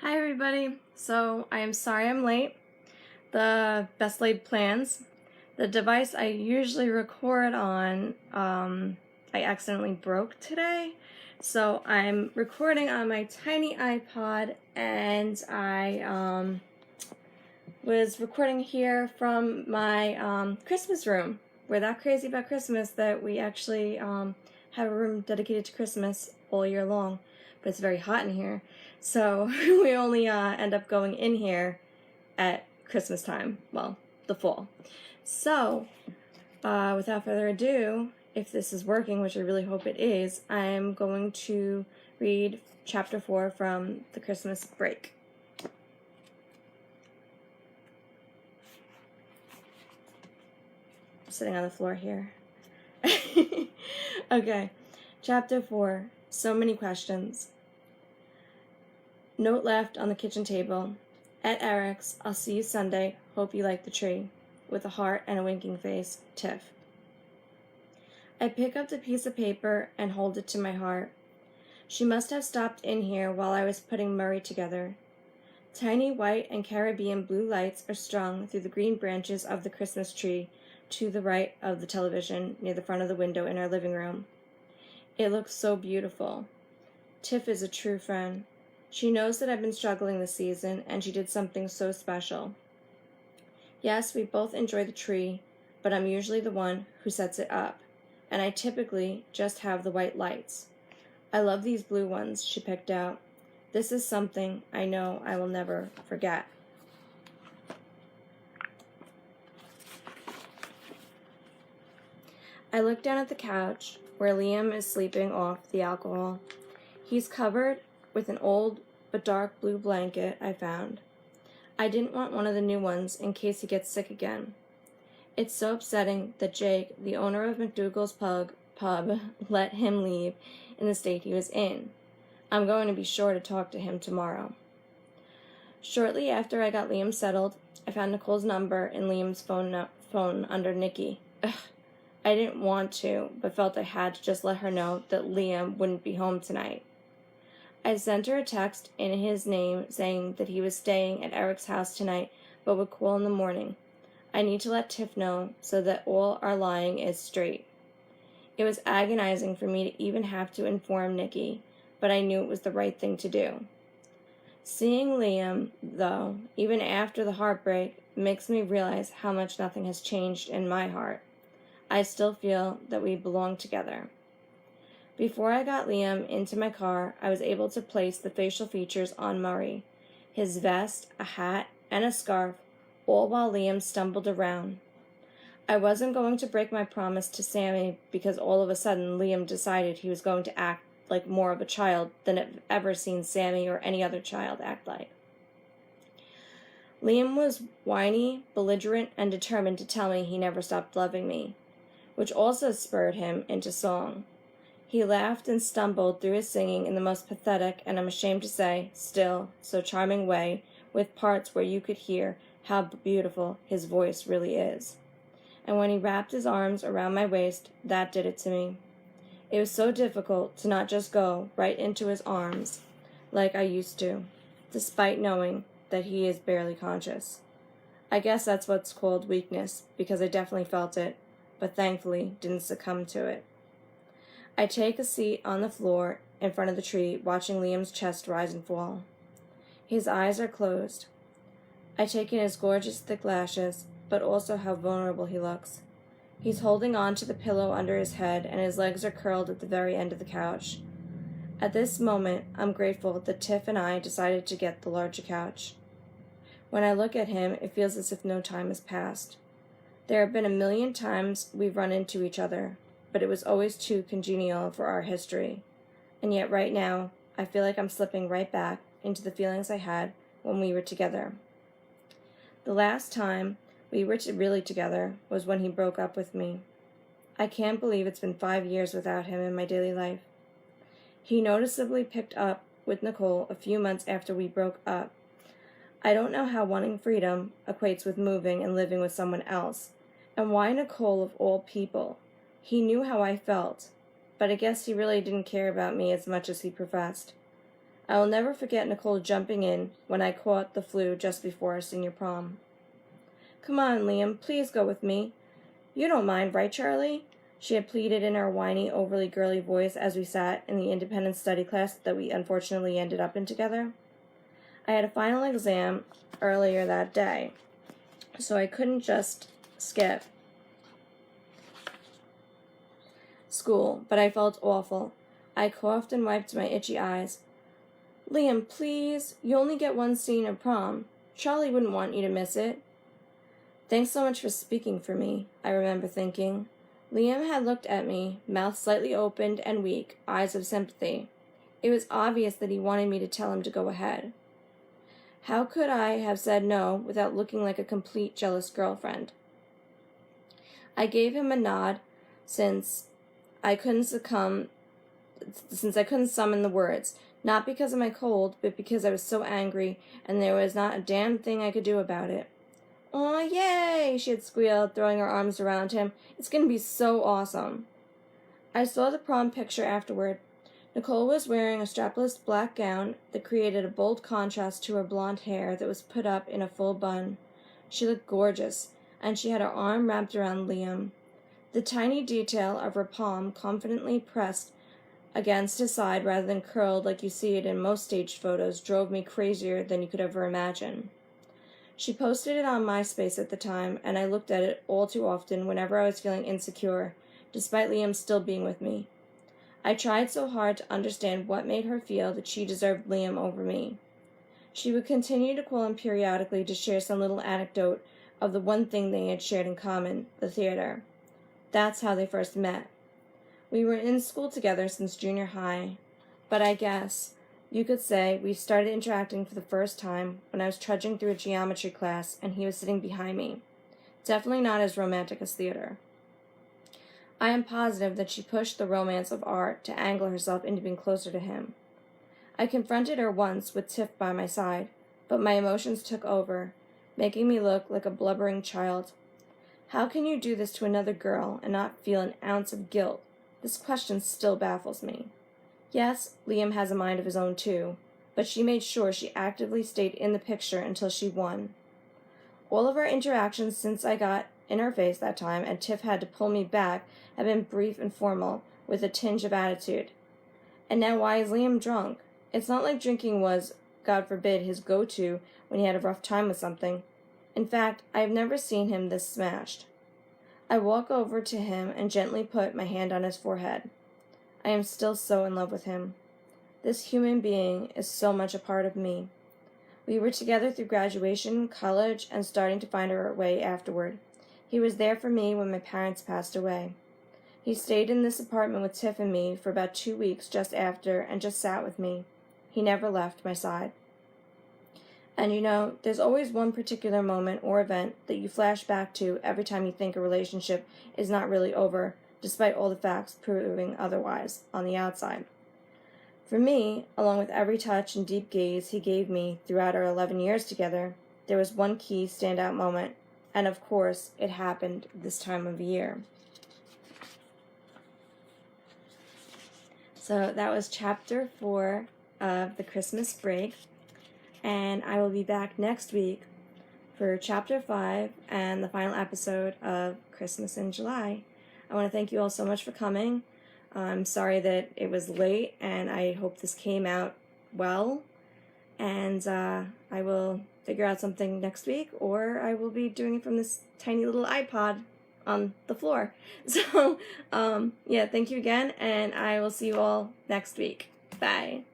Hi everybody. So I am sorry I'm late. The best laid plans. The device I usually record on, I accidentally broke today. So I'm recording on my tiny iPod, and I was recording here from my Christmas room. We're that crazy about Christmas that we actually have a room dedicated to Christmas all year long, but it's very hot in here. So we only end up going in here at Christmas time, well, the fall. So without further ado, if this is working, which I really hope it is, I'm going to read chapter 4 from the Christmas break. I'm sitting on the floor here. Okay, chapter 4, so many questions. Note left on the kitchen table. At Eric's, I'll see you Sunday. Hope you like the tree. With a heart and a winking face, Tiff. I pick up the piece of paper and hold it to my heart. She must have stopped in here while I was putting Murray together. Tiny white and Caribbean blue lights are strung through the green branches of the Christmas tree to the right of the television near the front of the window in our living room. It looks so beautiful. Tiff is a true friend. She knows that I've been struggling this season, and she did something so special. Yes, we both enjoy the tree, but I'm usually the one who sets it up, and I typically just have the white lights. I love these blue ones she picked out. This is something I know I will never forget. I look down at the couch where Liam is sleeping off the alcohol. He's covered with an old but dark blue blanket I found. I didn't want one of the new ones in case he gets sick again. It's so upsetting that Jake, the owner of McDougal's pub, let him leave in the state he was in. I'm going to be sure to talk to him tomorrow. Shortly after I got Liam settled, I found Nicole's number in Liam's phone under Nikki. Ugh. I didn't want to, but felt I had to just let her know that Liam wouldn't be home tonight. I sent her a text in his name saying that he was staying at Eric's house tonight but would call in the morning. I need to let Tiff know so that all our lying is straight. It was agonizing for me to even have to inform Nikki, but I knew it was the right thing to do. Seeing Liam, though, even after the heartbreak, makes me realize how much nothing has changed in my heart. I still feel that we belong together. Before I got Liam into my car, I was able to place the facial features on Murray. His vest, a hat, and a scarf, all while Liam stumbled around. I wasn't going to break my promise to Sammy because all of a sudden Liam decided he was going to act like more of a child than I've ever seen Sammy or any other child act like. Liam was whiny, belligerent, and determined to tell me he never stopped loving me, which also spurred him into song. He laughed and stumbled through his singing in the most pathetic, and I'm ashamed to say, still, so charming way, with parts where you could hear how beautiful his voice really is. And when he wrapped his arms around my waist, that did it to me. It was so difficult to not just go right into his arms like I used to, despite knowing that he is barely conscious. I guess that's what's called weakness, because I definitely felt it, but thankfully didn't succumb to it. I take a seat on the floor in front of the tree, watching Liam's chest rise and fall. His eyes are closed. I take in his gorgeous thick lashes, but also how vulnerable he looks. He's holding on to the pillow under his head, and his legs are curled at the very end of the couch. At this moment, I'm grateful that Tiff and I decided to get the larger couch. When I look at him, it feels as if no time has passed. There have been a million times we've run into each other, but it was always too congenial for our history. And yet right now, I feel like I'm slipping right back into the feelings I had when we were together. The last time we were really together was when he broke up with me. I can't believe it's been 5 years without him in my daily life. He noticeably picked up with Nicole a few months after we broke up. I don't know how wanting freedom equates with moving and living with someone else, and why Nicole of all people. He knew how I felt, but I guess he really didn't care about me as much as he professed. I will never forget Nicole jumping in when I caught the flu just before our senior prom. "Come on, Liam, please go with me. You don't mind, right, Charlie?" she had pleaded in her whiny, overly girly voice as we sat in the independent study class that we unfortunately ended up in together. I had a final exam earlier that day, so I couldn't just skip school, but I felt awful. I coughed and wiped my itchy eyes. "Liam, please, you only get one senior prom. Charlie wouldn't want you to miss it." "Thanks so much for speaking for me," I remember thinking. Liam had looked at me, mouth slightly opened and weak, eyes of sympathy. It was obvious that he wanted me to tell him to go ahead. How could I have said no without looking like a complete jealous girlfriend? I gave him a nod since I couldn't summon the words, not because of my cold, but because I was so angry and there was not a damn thing I could do about it. "Aw, yay!" she had squealed, throwing her arms around him. "It's going to be so awesome." I saw the prom picture afterward. Nicole was wearing a strapless black gown that created a bold contrast to her blonde hair that was put up in a full bun. She looked gorgeous, and she had her arm wrapped around Liam. The tiny detail of her palm confidently pressed against his side rather than curled like you see it in most staged photos drove me crazier than you could ever imagine. She posted it on MySpace at the time, and I looked at it all too often whenever I was feeling insecure, despite Liam still being with me. I tried so hard to understand what made her feel that she deserved Liam over me. She would continue to call him periodically to share some little anecdote of the one thing they had shared in common, the theater. That's how they first met. We were in school together since junior high, but I guess you could say we started interacting for the first time when I was trudging through a geometry class and he was sitting behind me. Definitely not as romantic as theater. I am positive that she pushed the romance of art to angle herself into being closer to him. I confronted her once with Tiff by my side, but my emotions took over, making me look like a blubbering child. How can you do this to another girl and not feel an ounce of guilt? This question still baffles me. Yes, Liam has a mind of his own too, but she made sure she actively stayed in the picture until she won. All of our interactions since I got in her face that time and Tiff had to pull me back have been brief and formal, with a tinge of attitude. And now why is Liam drunk? It's not like drinking was, God forbid, his go-to when he had a rough time with something. In fact, I have never seen him this smashed. I walk over to him and gently put my hand on his forehead. I am still so in love with him. This human being is so much a part of me. We were together through graduation, college, and starting to find our way afterward. He was there for me when my parents passed away. He stayed in this apartment with Tiff and me for about 2 weeks just after and just sat with me. He never left my side. And you know, there's always one particular moment or event that you flash back to every time you think a relationship is not really over, despite all the facts proving otherwise on the outside. For me, along with every touch and deep gaze he gave me throughout our 11 years together, there was one key standout moment, and of course, it happened this time of year. So that was chapter 4 of The Christmas Break, and I will be back next week for chapter 5 and the final episode of Christmas in July. I want to thank you all so much for coming. I'm sorry that it was late, and I hope this came out well. And I will figure out something next week, or I will be doing it from this tiny little iPod on the floor. So, yeah, thank you again, and I will see you all next week. Bye.